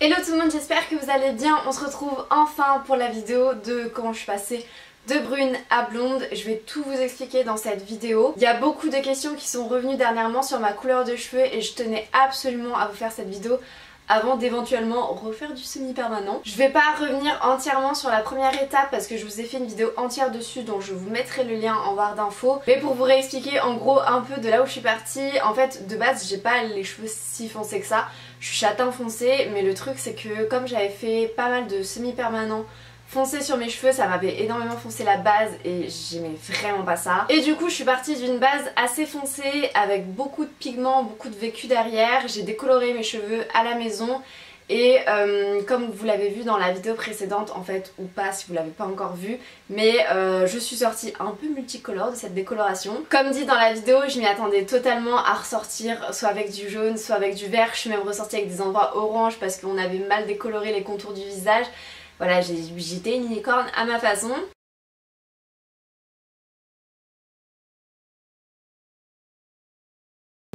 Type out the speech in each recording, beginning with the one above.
Hello tout le monde, j'espère que vous allez bien. On se retrouve enfin pour la vidéo de comment je suis passée de brune à blonde. Je vais tout vous expliquer dans cette vidéo. Il y a beaucoup de questions qui sont revenues dernièrement sur ma couleur de cheveux et je tenais absolument à vous faire cette vidéo avant d'éventuellement refaire du semi-permanent. Je vais pas revenir entièrement sur la première étape parce que je vous ai fait une vidéo entière dessus dont je vous mettrai le lien en barre d'infos. Mais pour vous réexpliquer en gros un peu de là où je suis partie, en fait de base j'ai pas les cheveux si foncés que ça. Je suis châtain foncé, mais le truc c'est que comme j'avais fait pas mal de semi-permanents foncé sur mes cheveux, ça m'avait énormément foncé la base et j'aimais vraiment pas ça. Et du coup je suis partie d'une base assez foncée avec beaucoup de pigments, beaucoup de vécu derrière. J'ai décoloré mes cheveux à la maison et comme vous l'avez vu dans la vidéo précédente en fait, ou pas si vous l'avez pas encore vu, mais je suis sortie un peu multicolore de cette décoloration. Comme dit dans la vidéo, je m'y attendais totalement à ressortir soit avec du jaune, soit avec du vert. Je suis même ressortie avec des endroits orange parce qu'on avait mal décoloré les contours du visage. Voilà, j'étais une licorne à ma façon.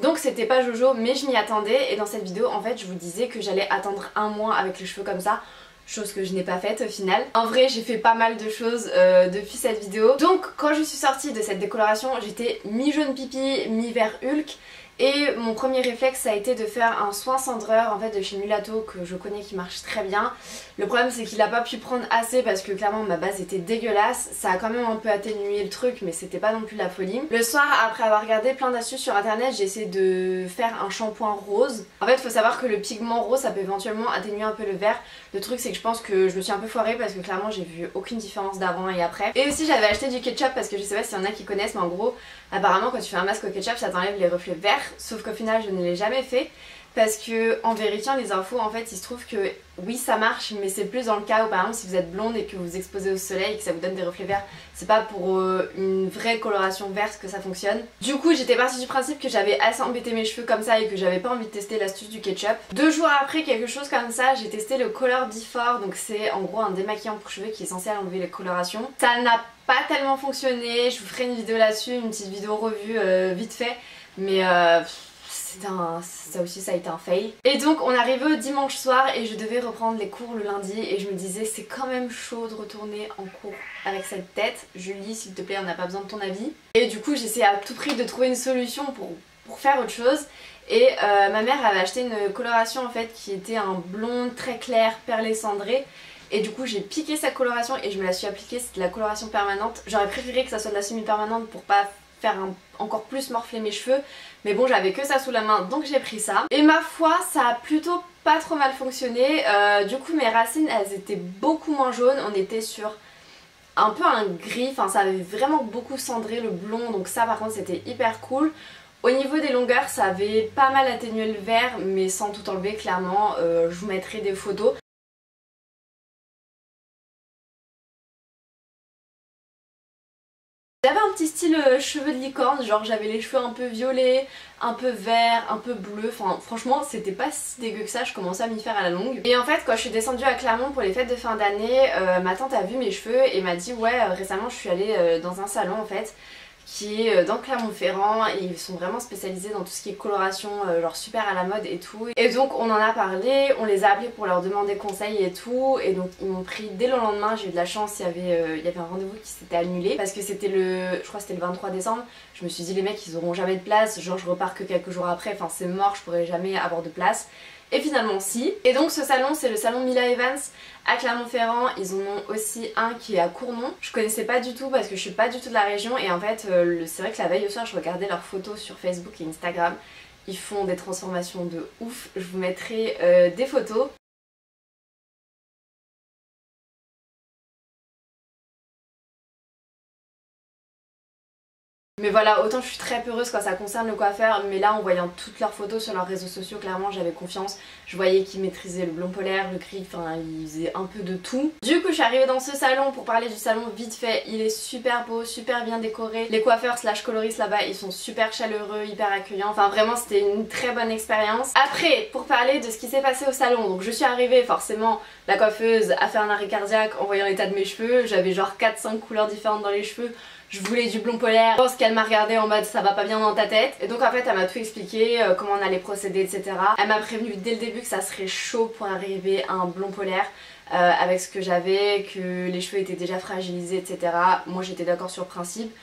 Donc c'était pas Jojo, mais je m'y attendais et dans cette vidéo en fait je vous disais que j'allais attendre un mois avec les cheveux comme ça. Chose que je n'ai pas faite au final. En vrai j'ai fait pas mal de choses depuis cette vidéo. Donc quand je suis sortie de cette décoloration j'étais mi-jaune pipi, mi-vert Hulk. Et mon premier réflexe ça a été de faire un soin cendreur en fait de chez Mulatto que je connais qui marche très bien. Le problème c'est qu'il a pas pu prendre assez parce que clairement ma base était dégueulasse. Ça a quand même un peu atténué le truc mais c'était pas non plus la folie. Le soir après avoir regardé plein d'astuces sur internet j'ai essayé de faire un shampoing rose. En fait faut savoir que le pigment rose ça peut éventuellement atténuer un peu le vert. Le truc c'est que je pense que je me suis un peu foirée parce que clairement j'ai vu aucune différence d'avant et après. Et aussi j'avais acheté du ketchup parce que je sais pas s'il y en a qui connaissent mais en gros apparemment quand tu fais un masque au ketchup ça t'enlève les reflets verts. Sauf qu'au final je ne l'ai jamais fait parce que en vérifiant les infos en fait il se trouve que oui ça marche mais c'est plus dans le cas où par exemple si vous êtes blonde et que vous exposez au soleil et que ça vous donne des reflets verts, c'est pas pour une vraie coloration verte que ça fonctionne. Du coup j'étais partie du principe que j'avais assez embêté mes cheveux comme ça et que j'avais pas envie de tester l'astuce du ketchup. 2 jours après quelque chose comme ça j'ai testé le Color Before, donc c'est en gros un démaquillant pour cheveux qui est censé enlever les colorations. Ça n'a pas tellement fonctionné, je vous ferai une vidéo là-dessus, une petite vidéo revue vite fait mais ça aussi ça a été un fail. Et donc on arrivait au dimanche soir et je devais reprendre les cours le lundi et je me disais c'est quand même chaud de retourner en cours avec cette tête. Julie s'il te plaît on n'a pas besoin de ton avis. Et du coup j'essayais à tout prix de trouver une solution pour faire autre chose. Et ma mère avait acheté une coloration en fait qui était un blond très clair perlé cendré. Et du coup j'ai piqué sa coloration et je me la suis appliquée, c'était de la coloration permanente. J'aurais préféré que ça soit de la semi-permanente pour pas faire encore plus morfler mes cheveux, mais bon j'avais que ça sous la main donc j'ai pris ça et ma foi ça a plutôt pas trop mal fonctionné. Du coup mes racines elles étaient beaucoup moins jaunes, on était sur un peu un gris, enfin ça avait vraiment beaucoup cendré le blond donc ça par contre c'était hyper cool. Au niveau des longueurs ça avait pas mal atténué le vert mais sans tout enlever clairement, je vous mettrai des photos. J'avais un petit style cheveux de licorne, genre j'avais les cheveux un peu violets, un peu verts, un peu bleus, enfin franchement c'était pas si dégueu que ça, je commençais à m'y faire à la longue. Et en fait quand je suis descendue à Clermont pour les fêtes de fin d'année, ma tante a vu mes cheveux et m'a dit ouais récemment je suis allée dans un salon en fait qui est dans Clermont-Ferrand et ils sont vraiment spécialisés dans tout ce qui est coloration, genre super à la mode et tout. Et donc on en a parlé, on les a appelés pour leur demander conseil et tout et donc ils m'ont pris dès le lendemain, j'ai eu de la chance, il y avait un rendez-vous qui s'était annulé parce que c'était je crois que c'était le 23 décembre. Je me suis dit les mecs ils auront jamais de place, genre je repars que quelques jours après, enfin c'est mort, je pourrais jamais avoir de place. Et finalement si. Et donc ce salon c'est le salon Mila Evans à Clermont-Ferrand. Ils en ont aussi un qui est à Cournon. Je connaissais pas du tout parce que je suis pas du tout de la région. Et en fait c'est vrai que la veille au soir je regardais leurs photos sur Facebook et Instagram. Ils font des transformations de ouf. Je vous mettrai des photos. Mais voilà, autant je suis très peureuse quand ça concerne le coiffeur, mais là en voyant toutes leurs photos sur leurs réseaux sociaux, clairement j'avais confiance. Je voyais qu'ils maîtrisaient le blond polaire, le gris, enfin ils faisaient un peu de tout. Du coup je suis arrivée dans ce salon pour parler du salon vite fait. Il est super beau, super bien décoré. Les coiffeurs slash coloristes là-bas ils sont super chaleureux, hyper accueillants. Enfin vraiment c'était une très bonne expérience. Après pour parler de ce qui s'est passé au salon, donc je suis arrivée forcément, la coiffeuse a fait un arrêt cardiaque en voyant l'état de mes cheveux. J'avais genre 4-5 couleurs différentes dans les cheveux. je voulais du blond polaire. Je pense qu'elle m'a regardé en mode ça va pas bien dans ta tête. Et donc en fait elle m'a tout expliqué, comment on allait procéder, etc. Elle m'a prévenu dès le début que ça serait chaud pour arriver à un blond polaire. Avec ce que j'avais, que les cheveux étaient déjà fragilisés, etc. Moi j'étais d'accord sur le principe.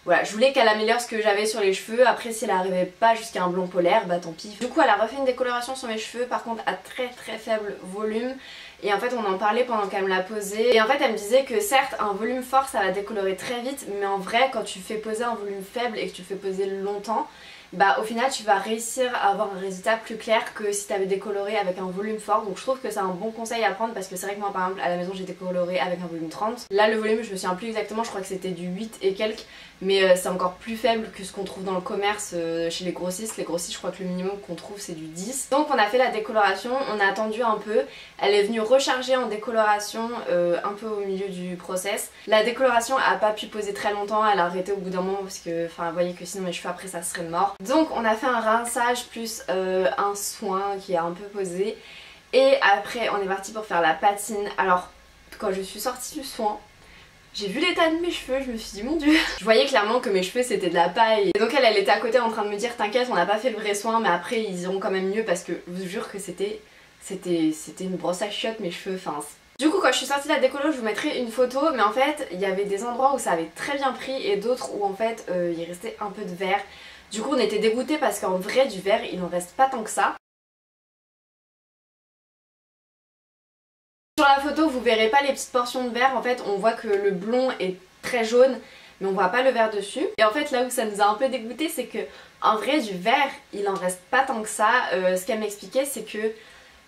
Voilà, je voulais qu'elle améliore ce que j'avais sur les cheveux. Après si elle n'arrivait pas jusqu'à un blond polaire, bah tant pis. Du coup elle a refait une décoloration sur mes cheveux, par contre à très faible volume. Et en fait on en parlait pendant qu'elle me l'a posé. Et en fait elle me disait que certes un volume fort ça va décolorer très vite, mais en vrai quand tu fais poser un volume faible et que tu le fais poser longtemps, bah au final tu vas réussir à avoir un résultat plus clair que si tu avais décoloré avec un volume fort. Donc je trouve que c'est un bon conseil à prendre, parce que c'est vrai que moi par exemple à la maison j'ai décoloré avec un volume 30. Là le volume je me souviens plus exactement, je crois que c'était du 8 et quelques, mais c'est encore plus faible que ce qu'on trouve dans le commerce chez les grossistes. Les grossistes je crois que le minimum qu'on trouve c'est du 10. Donc on a fait la décoloration, on a attendu un peu, elle est venue recharger en décoloration un peu au milieu du process. La décoloration a pas pu poser très longtemps, elle a arrêté au bout d'un moment parce que enfin vous voyez que sinon mes cheveux après ça serait mort. Donc on a fait un rinçage plus un soin qui a un peu posé, et après on est parti pour faire la patine. Alors quand je suis sortie du soin, j'ai vu l'état de mes cheveux, je me suis dit mon dieu. Je voyais clairement que mes cheveux c'était de la paille. Et donc elle était à côté en train de me dire t'inquiète on n'a pas fait le vrai soin, mais après ils iront quand même mieux, parce que je vous jure que c'était une brosse à chiottes mes cheveux, enfin. Du coup quand je suis sortie de la décolo je vous mettrai une photo, mais en fait il y avait des endroits où ça avait très bien pris et d'autres où en fait il restait un peu de vert. Du coup on était dégoûtés parce qu'en vrai du vert il en reste pas tant que ça. Sur la photo vous verrez pas les petites portions de vert, en fait on voit que le blond est très jaune mais on voit pas le vert dessus. Et en fait là où ça nous a un peu dégoûté c'est que en vrai du vert il en reste pas tant que ça. Ce qu'elle m'expliquait c'est que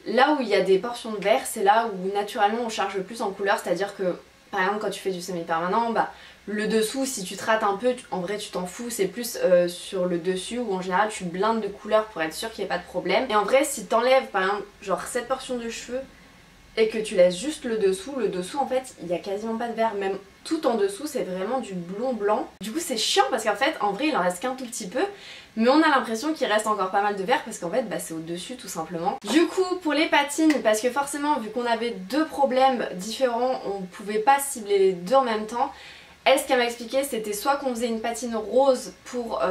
là où il y a des portions de vert c'est là où naturellement on charge le plus en couleur, c'est à dire que par exemple quand tu fais du semi-permanent, bah le dessous si tu te rates un peu, en vrai tu t'en fous, c'est plus sur le dessus où en général tu blindes de couleur pour être sûr qu'il n'y ait pas de problème. Et en vrai si t'enlèves par exemple genre cette portion de cheveux et que tu laisses juste le dessous en fait il y a quasiment pas de vert, même tout en dessous c'est vraiment du blond blanc. Du coup c'est chiant parce qu'en fait en vrai il en reste qu'un tout petit peu, mais on a l'impression qu'il reste encore pas mal de vert parce qu'en fait bah, c'est au dessus tout simplement. Du coup pour les patines, parce que forcément vu qu'on avait deux problèmes différents on pouvait pas cibler les deux en même temps. Elle, ce qu'elle m'a expliqué c'était soit qu'on faisait une patine rose pour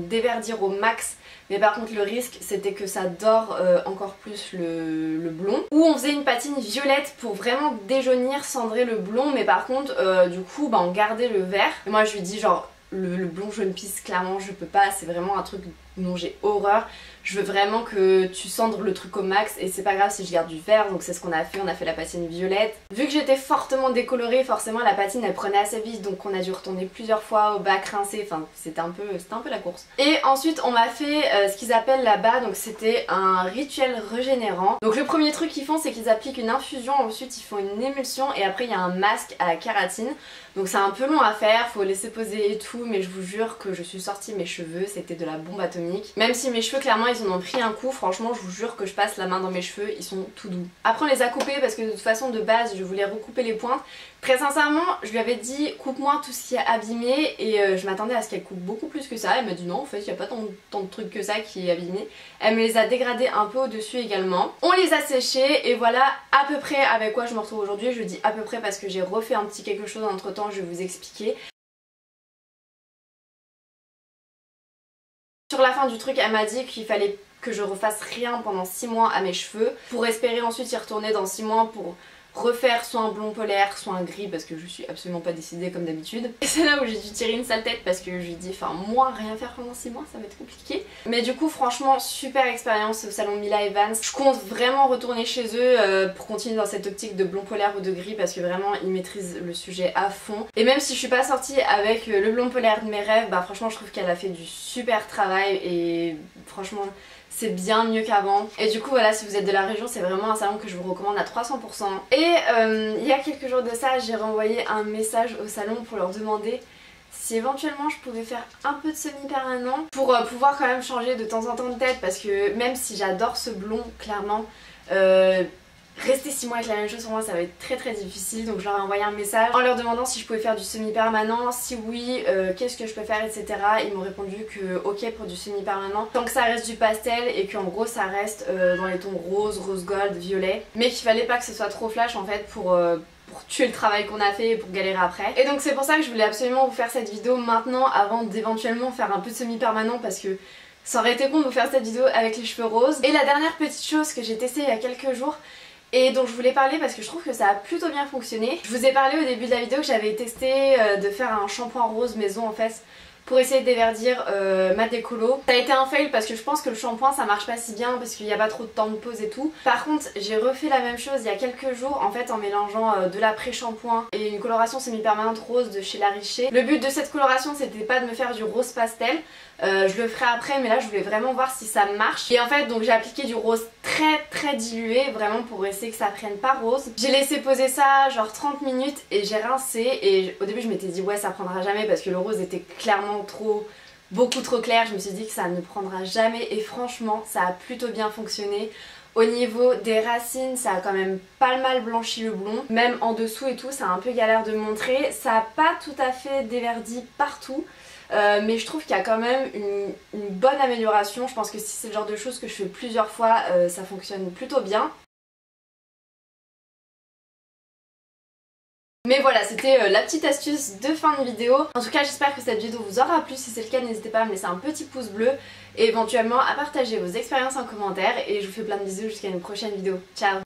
déverdir au max, mais par contre le risque c'était que ça dore encore plus le blond, ou on faisait une patine violette pour vraiment déjaunir, cendrer le blond, mais par contre du coup bah, on gardait le vert. Et moi je lui dis genre le blond jaune pisse clairement je peux pas, c'est vraiment un truc dont j'ai horreur. Je veux vraiment que tu cendres le truc au max et c'est pas grave si je garde du vert, donc c'est ce qu'on a fait, on a fait la patine violette. Vu que j'étais fortement décolorée, forcément la patine elle prenait assez vite, donc on a dû retourner plusieurs fois au bac rincé, enfin c'était un peu la course. Et ensuite on m'a fait ce qu'ils appellent là-bas, donc c'était un rituel régénérant. Donc le premier truc qu'ils font c'est qu'ils appliquent une infusion, ensuite ils font une émulsion et après il y a un masque à la kératine. Donc c'est un peu long à faire, faut laisser poser et tout, mais je vous jure que je suis sortie mes cheveux, c'était de la bombe atomique. Même si mes cheveux clairement ils en ont pris un coup, franchement je vous jure que je passe la main dans mes cheveux, ils sont tout doux. Après on les a coupés parce que de toute façon de base je voulais recouper les pointes. Très sincèrement je lui avais dit coupe-moi tout ce qui est abîmé et je m'attendais à ce qu'elle coupe beaucoup plus que ça. Elle m'a dit non en fait il n'y a pas tant de trucs que ça qui est abîmé. Elle me les a dégradés un peu au dessus également. On les a séchés et voilà à peu près avec quoi je me retrouve aujourd'hui. Je dis à peu près parce que j'ai refait un petit quelque chose entre temps, je vais vous expliquer. Sur la fin du truc elle m'a dit qu'il fallait que je refasse rien pendant 6 mois à mes cheveux pour espérer ensuite y retourner dans 6 mois pour refaire soit un blond polaire soit un gris, parce que je suis absolument pas décidée comme d'habitude. Et c'est là où j'ai dû tirer une sale tête parce que je lui ai dit enfin moi rien faire pendant 6 mois ça va être compliqué. Mais du coup franchement super expérience au salon Mila Evans. Je compte vraiment retourner chez eux pour continuer dans cette optique de blond polaire ou de gris parce que vraiment ils maîtrisent le sujet à fond. Et même si je suis pas sortie avec le blond polaire de mes rêves, bah franchement je trouve qu'elle a fait du super travail et franchement c'est bien mieux qu'avant. Et du coup voilà, si vous êtes de la région c'est vraiment un salon que je vous recommande à 300%. Et il y a quelques jours de ça j'ai renvoyé un message au salon pour leur demander si éventuellement je pouvais faire un peu de semi-permanent pour pouvoir quand même changer de temps en temps de tête, parce que même si j'adore ce blond clairement, rester 6 mois avec la même chose pour moi ça va être très difficile. Donc je leur ai envoyé un message en leur demandant si je pouvais faire du semi-permanent, si oui qu'est-ce que je peux faire, etc. Ils m'ont répondu que ok pour du semi-permanent tant que ça reste du pastel et qu'en gros ça reste dans les tons rose, rose gold, violet, mais qu'il fallait pas que ce soit trop flash en fait pour pour tuer le travail qu'on a fait et pour galérer après. Et donc c'est pour ça que je voulais absolument vous faire cette vidéo maintenant avant d'éventuellement faire un peu de semi-permanent parce que ça aurait été con de vous faire cette vidéo avec les cheveux roses. Et la dernière petite chose que j'ai testée il y a quelques jours et dont je voulais parler parce que je trouve que ça a plutôt bien fonctionné. Je vous ai parlé au début de la vidéo que j'avais testé de faire un shampoing rose maison en fait pour essayer de déverdir ma décolo. Ça a été un fail parce que je pense que le shampoing ça marche pas si bien parce qu'il n'y a pas trop de temps de pause et tout. Par contre j'ai refait la même chose il y a quelques jours en fait en mélangeant de l'après-shampoing et une coloration semi-permanente rose de chez La Richer. Le but de cette coloration c'était pas de me faire du rose pastel, je le ferai après mais là je voulais vraiment voir si ça marche. Et en fait donc j'ai appliqué du rose très dilué vraiment pour essayer que ça prenne pas rose. J'ai laissé poser ça genre 30 minutes et j'ai rincé et au début je m'étais dit ouais ça prendra jamais parce que le rose était clairement beaucoup trop clair. Je me suis dit que ça ne prendra jamais et franchement ça a plutôt bien fonctionné. Au niveau des racines ça a quand même pas mal blanchi le blond, même en dessous et tout c'est un peu galère de montrer. Ça a pas tout à fait déverdi partout. Mais je trouve qu'il y a quand même une bonne amélioration. Je pense que si c'est le genre de choses que je fais plusieurs fois, ça fonctionne plutôt bien. Mais voilà, c'était la petite astuce de fin de vidéo. En tout cas, j'espère que cette vidéo vous aura plu. Si c'est le cas, n'hésitez pas à me laisser un petit pouce bleu et éventuellement à partager vos expériences en commentaire. Et je vous fais plein de bisous jusqu'à une prochaine vidéo. Ciao!